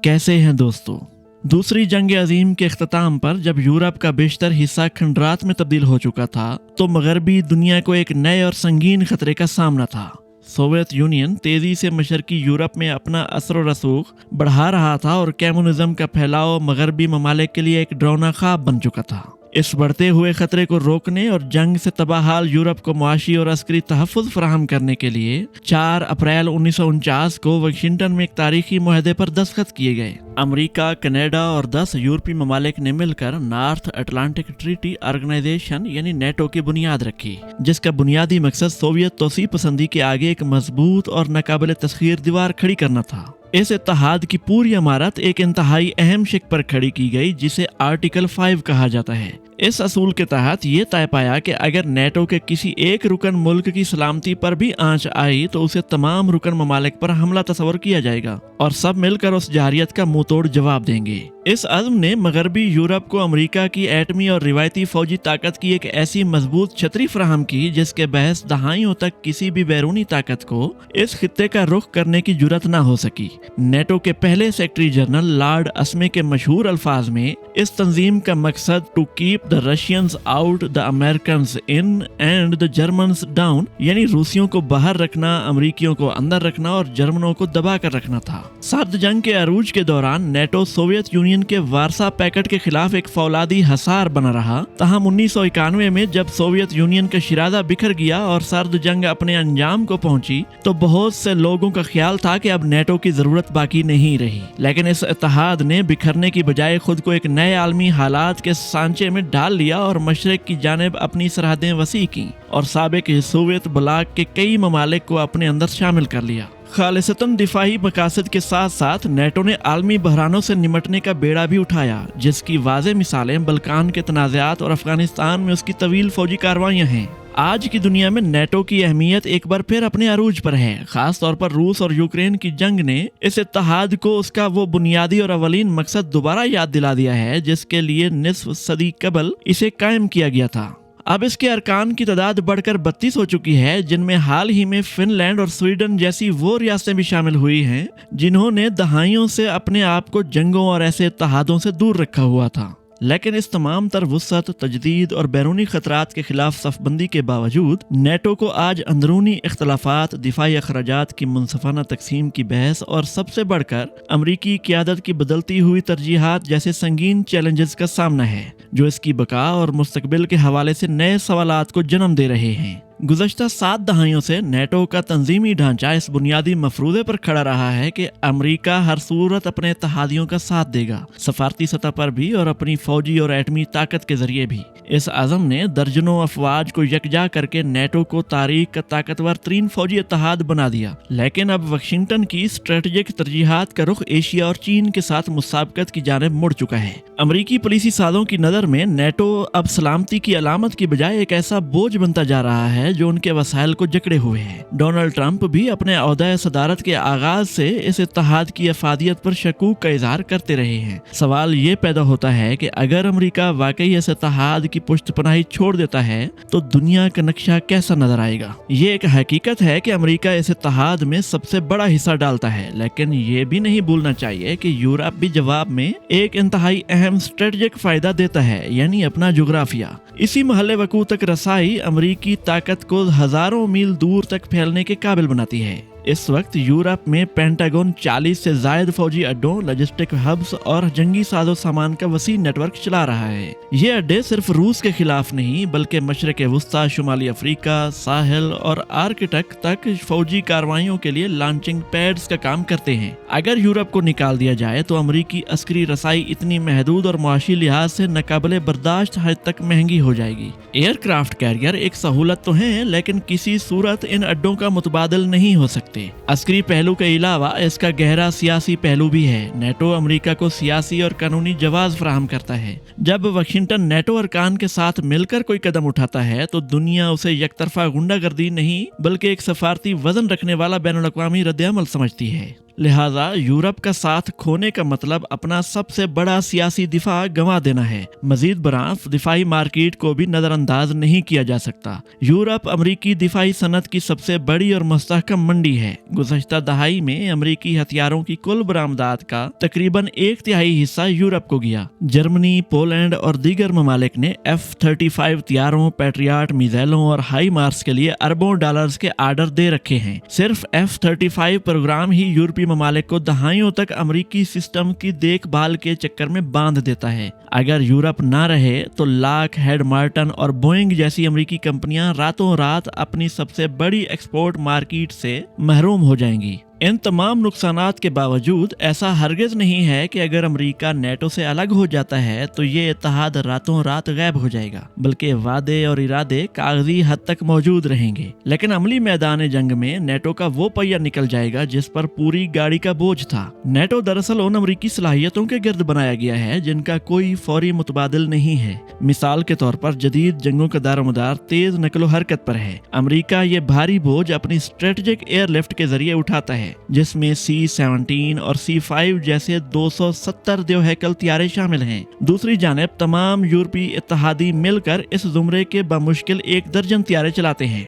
कैसे हैं दोस्तों। दूसरी जंग अजीम के इख्तिताम पर जब यूरोप का बेशतर हिस्सा खंडरात में तब्दील हो चुका था तो मगरबी दुनिया को एक नए और संगीन खतरे का सामना था। सोवियत यूनियन तेजी से मशरकी यूरोप में अपना असर व रसूख बढ़ा रहा था और कम्युनिज्म का फैलाव मगरबी ममालिक के लिए एक डरावना ख्वाब बन चुका था। इस बढ़ते हुए खतरे को रोकने और जंग से तबाहाल यूरोप को मुआशी और अस्करी तहफ़्फ़ुज़ फराहम करने के लिए 4 अप्रैल 1949 को वाशिंगटन में एक तारीखी मुआहदे पर दस्तखत किए गए। अमेरिका, कनाडा और 10 यूरोपीय ममालिक ने मिलकर नॉर्थ अटलांटिक ट्रीटी ऑर्गेनाइजेशन यानी नेटो की बुनियाद रखी, जिसका बुनियादी मकसद सोवियत तोसी पसंदी के आगे एक मजबूत और नाकाबिल तस्खीर दीवार खड़ी करना था। इस इत्तेहाद की पूरी इमारत एक इंतहाई अहम शिक पर खड़ी की गई जिसे आर्टिकल 5 कहा जाता है। इस असूल के तहत ये तय पाया कि अगर नेटो के किसी एक रुकन मुल्क की सलामती पर भी आंच आई तो उसे तमाम रुकन ममालिक पर हमला तस्वर किया जाएगा और सब मिलकर उस जारियत का मुंह तोड़ जवाब देंगे। इस अज़्म ने मगरबी यूरोप को अमेरिका की एटमी और रिवायती फौजी ताकत की एक ऐसी मजबूत छतरी फराहम की जिसके बहस दहाइयों तक किसी भी बैरूनी ताकत को इस खित्ते का रुख करने की जुर्रत न हो सकी। नेटो के पहले सेक्रेटरी जनरल लॉर्ड अस्मे के मशहूर अल्फाज में इस तंजीम का मकसद to keep the Russians out, the Americans in and the Germans down, यानी रूसियों को बाहर रखना, अमरीकियों को अंदर रखना और जर्मनों को दबा कर रखना था। सर्द जंग के अरूज के दौरान नेटो सोवियत यूनियन के वारसा पैकेट के खिलाफ एक फौलादी हसार बना रहा। तहम 1991 में जब सोवियत यूनियन का शिराजा बिखर गया और सर्द जंग अपने अंजाम को पहुंची तो बहुत से लोगों का ख्याल था कि अब नेटो की जरूरत बाकी नहीं रही। लेकिन इस इत्तेहाद ने बिखरने की बजाय खुद को एक नए आलमी हालात के सांचे में डाल लिया और मशरक की जानिब अपनी सरहदें वसी की और साबिक सोवियत ब्लॉक के कई ममालिक को अपने अंदर शामिल कर लिया। खालिसतन दिफाई मकासद के साथ साथ नेटो ने आलमी बहरानों से निमटने का बेड़ा भी उठाया, जिसकी वाज़ेह मिसालें बल्कान के तनाज़ात और अफगानिस्तान में उसकी तवील फौजी कार्रवाइयाँ हैं। आज की दुनिया में नेटो की अहमियत एक बार फिर अपने अरूज पर है। खास तौर पर रूस और यूक्रेन की जंग ने इस इत्तेहाद को उसका वो बुनियादी और अवलीन मकसद दोबारा याद दिला दिया है जिसके लिए निस्फ सदी कबल इसे कायम किया गया था। अब इसके अरकान की तादाद बढ़कर 32 हो चुकी है, जिनमें हाल ही में फिनलैंड और स्वीडन जैसी वो रियासतें भी शामिल हुई हैं जिन्होंने दहाइयों से अपने आप को जंगों और ऐसे इत्तेहादों से दूर रखा हुआ था। लेकिन इस तमाम तर वुसअत, तजदीद और बैरूनी खतरात के खिलाफ सफबंदी के बावजूद नेटो को आज अंदरूनी इख्तलाफात, दिफाई अखराजात की मुनसफाना तकसीम की बहस और सबसे बढ़कर अमरीकी क़यादत की बदलती हुई तरजीहात जैसे संगीन चैलेंजेस का सामना है जो इसकी बका और मुस्तकबिल के हवाले से नए सवालात को जन्म दे रहे हैं। गुज़श्ता 7 दहाइयों से नेटो का तंजीमी ढांचा इस बुनियादी मफरूज़े पर खड़ा रहा है कि अमेरिका हर सूरत अपने इत्तेहादियों का साथ देगा, सफारती सतह पर भी और अपनी फौजी और एटमी ताकत के जरिए भी। इस आज़म ने दर्जनों अफवाज को यकजा करके नेटो को तारीख का ताकतवर तरीन फौजी इत्तेहाद बना दिया। लेकिन अब वाशिंगटन की स्ट्रेटेजिक तरजीहात का रुख एशिया और चीन के साथ मुसाबकत की जानिब मुड़ चुका है। अमरीकी पुलिसी साज़ों की नज़र में नेटो अब सलामती की अलामत की बजाय एक ऐसा बोझ बनता जा रहा है जो उनके वसाइल को जकड़े हुए हैं। डोनाल्ड ट्रंप भी अपने ओहदा सदारत के आगाज से इस इत्तेहाद की अफादियत पर शकूक का इजहार करते रहे हैं। सवाल ये पैदा होता है कि अगर अमेरिका वाकई इस इत्तेहाद की पुश्तपनाही छोड़ देता है तो दुनिया का नक्शा कैसा नजर आएगा। ये एक हकीकत है कि अमेरिका इस इत्तेहाद में सबसे बड़ा हिस्सा डालता है, लेकिन ये भी नहीं भूलना चाहिए कि यूरोप भी जवाब में एक इंतहाई अहम स्ट्रेटेजिक फायदा देता है, यानी अपना जुग्राफिया। इसी महल वकू तक रसाई अमरीकी ताकत को हजारों मील दूर तक फैलने के काबिल बनाती है। इस वक्त यूरोप में पेंटागन 40 से जायद फौजी अड्डों, लॉजिस्टिक हब्स और जंगी साजो सामान का वसी नेटवर्क चला रहा है। ये अड्डे सिर्फ रूस के खिलाफ नहीं बल्कि मशरक वस्ता, शुमाली अफ्रीका, साहिल और आर्कटिक तक फौजी कार्रवाइयों के लिए लॉन्चिंग पैड्स का काम करते हैं। अगर यूरोप को निकाल दिया जाए तो अमरीकी अस्करी रसाई इतनी महदूद और मुआशी लिहाज से नाकाबिले बर्दाश्त हद तक महंगी हो जाएगी। एयरक्राफ्ट कैरियर एक सहूलत तो है, लेकिन किसी सूरत इन अड्डों का मुतबादल नहीं हो सकते। अस्करी पहलू के अलावा इसका गहरा सियासी पहलू भी है। नेटो अमेरिका को सियासी और कानूनी जवाब फराहम करता है। जब वाशिंगटन नेटो अरकान के साथ मिलकर कोई कदम उठाता है तो दुनिया उसे यकतरफा गुंडागर्दी नहीं बल्कि एक सफारती वजन रखने वाला बैनुल अक़वामी रद्द-ए-अमल समझती है। लिहाजा यूरोप का साथ खोने का मतलब अपना सबसे बड़ा सियासी दिफा गंवा देना है। मजीद बरां दिफाई मार्केट को भी नजरअंदाज नहीं किया जा सकता। यूरोप अमरीकी दिफाई सनत की सबसे बड़ी और मुस्तहकम मंडी है। गुज़श्ता दहाई में अमरीकी हथियारों की कुल बरामदात का तकरीबन 1/3 हिस्सा यूरोप को गया। जर्मनी, पोलैंड और दीगर ममालिक ने F-35 तैयारों, पैट्रियट मिसाइलों और हाई मार्स के लिए अरबों डॉलर्स के आर्डर दे रखे हैं। सिर्फ F-35 प्रोग्राम ही यूरोपीय ममालिक को दहाइयों तक अमरीकी सिस्टम की देखभाल के चक्कर में बांध देता है। अगर यूरोप ना रहे तो लॉकहीड मार्टिन और बोइंग जैसी अमरीकी कंपनियां रातों रात अपनी सबसे बड़ी एक्सपोर्ट मार्केट से महरूम हो जाएंगी। इन तमाम नुकसानात के बावजूद ऐसा हरगिज नहीं है कि अगर अमेरिका नेटो से अलग हो जाता है तो ये इत्तेहाद रातों रात गायब हो जाएगा, बल्कि वादे और इरादे कागजी हद तक मौजूद रहेंगे। लेकिन अमली मैदान जंग में नेटो का वो पहिया निकल जाएगा जिस पर पूरी गाड़ी का बोझ था। नेटो दरअसल उन अमरीकी सलाहियतों के गिर्द बनाया गया है जिनका कोई फौरी मुतबादिल नहीं है। मिसाल के तौर पर जदीद जंगों का दारोमदार तेज नकलो हरकत पर है। अमरीका ये भारी बोझ अपनी स्ट्रेटेजिक एयरलिफ्ट के जरिए उठाता है, जिसमें C-17 और C-5 जैसे 270 देवहैकल तैयारे शामिल हैं। दूसरी जानिब तमाम यूरोपीय इत्तेहादी मिलकर इस जुमरे के बमुश्किल 1 दर्जन तैयारे चलाते हैं।